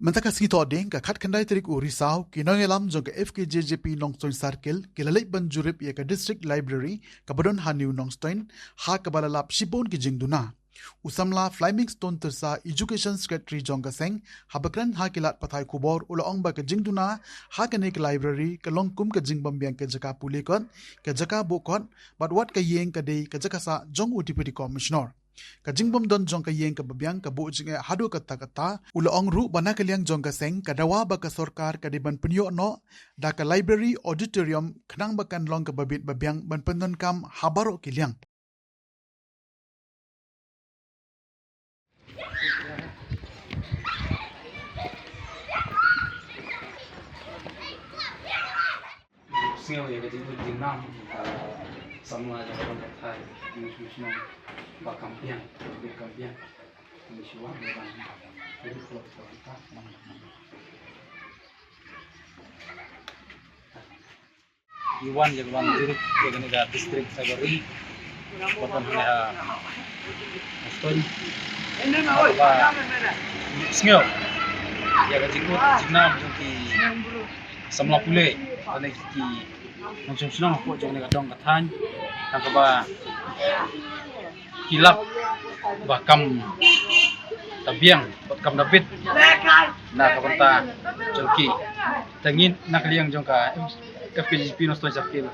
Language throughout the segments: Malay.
Mentaka singito ding ka khat khandai trik u risau kinong elam jong ka FKJJP Nongstoin Circle kilalai banjurip ya ka District Library ka bodon haniu Nongstoin ha ka balalap shipon ki jingduna usamla Flaming Stone tersa Education Secretary jong ka seng habakran ha kilat pathai kubor ulaong ba ka jingduna ha ka nek library ka longkum ka jingbam biang ka jaka pulikon ka jaka bukon batwat ka yeng ka dei ka jaka sa jong utipudi commissioner Kajingbom don jong ka yeng ka babyang ka bu jing hadu kata kata ulaong ru bana kaliang jong ka seng ka dawa ba ka sorkar ka diban penyo no da ka library auditorium khnang bakan long ka babit babyang ban pendon kam habaro kiliang Singaw ya jadi dinam semua aja orang Thai musuh bakampian musuh orang jadi kalau kita Iwan jagwan juruk jagani ga district sagari potom ya Aston singaw ya ga jikut jinam jungki samla pule ane ki nong sunang ko jong ne dong kathan ka ba kilap bakam tabiang bakam dabit na kabanta jongki tangin nakliang jong ka FPJP Nongstoin Circle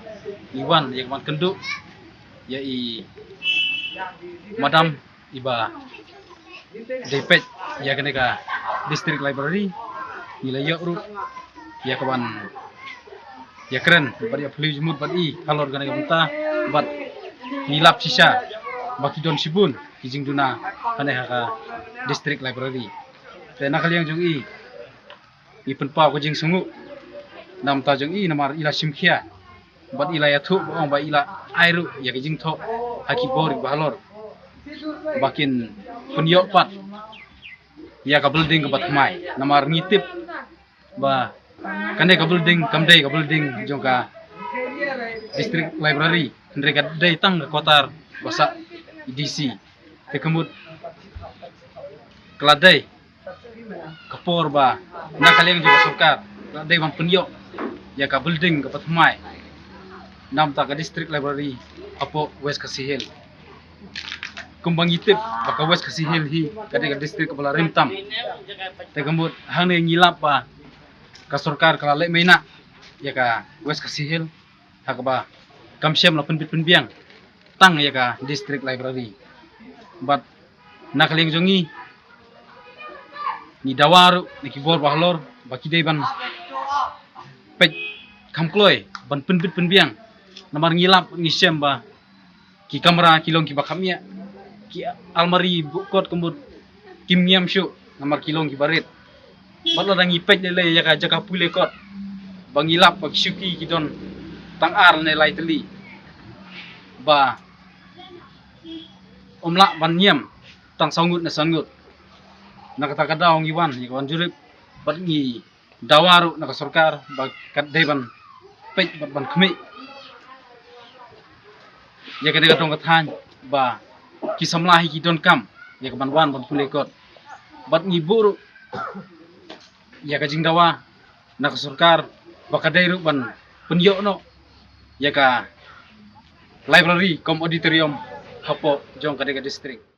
Iwan yang man kendu ya i madam iba depet ya kene ka district library nilai ru ya kawan ya keren bar ya puli jumut bar i halor gana ganta bat nilap sisa baki don sibun kijing duna kane ha district library te nakal yang jong i penpa ko jing sungu nam ta jong i namar ila simkhia bat ila ya thu ong ba ila airu ya kijing tho haki bor balor bakin penyo pat ya ka building ka bat mai namar ngitip ba kane ka building kamdei ka building jongka district library andre ka dei tang kotar basa DC te kemut keladai kapor ba nakaleng juga sokar keladai bang penyo ya ka building ka patmai nam ta ka district library apo west kasihel kumbang itip baka west kasihel hi kadai ka district kepala rimtam te kemut hang ngilap ba ka sorkar kala le mena ya ka west kasihil hakba kamsem la penbiang tang ya ka district library but nakaling jongi ni dawaru ni kibor bahlor baki deban pej kamkloi ban penbiang namar ngilap ngisem ba ki kamera kilong ki bakamia ki almari bukot kembut kimnyam syu namar kilong ki barit batla dangi pej le ya ka jaka pule kot bangilap bag syuki kidon tang ar ne lai teli ba omla ban nyem tang sangut na sangut nakata kadaw ngiwan iwan jurip bat ngi dawaru naka sorkar bag kadeban pej ban khmi ya ka dong kathan ba ki samlahi kidon kam ya ka ban wan ban pule kot bat ngi buru ya ka jingdawa nak surkar baka dairu ban penyo no ya ka library kom auditorium hapo jong kadega district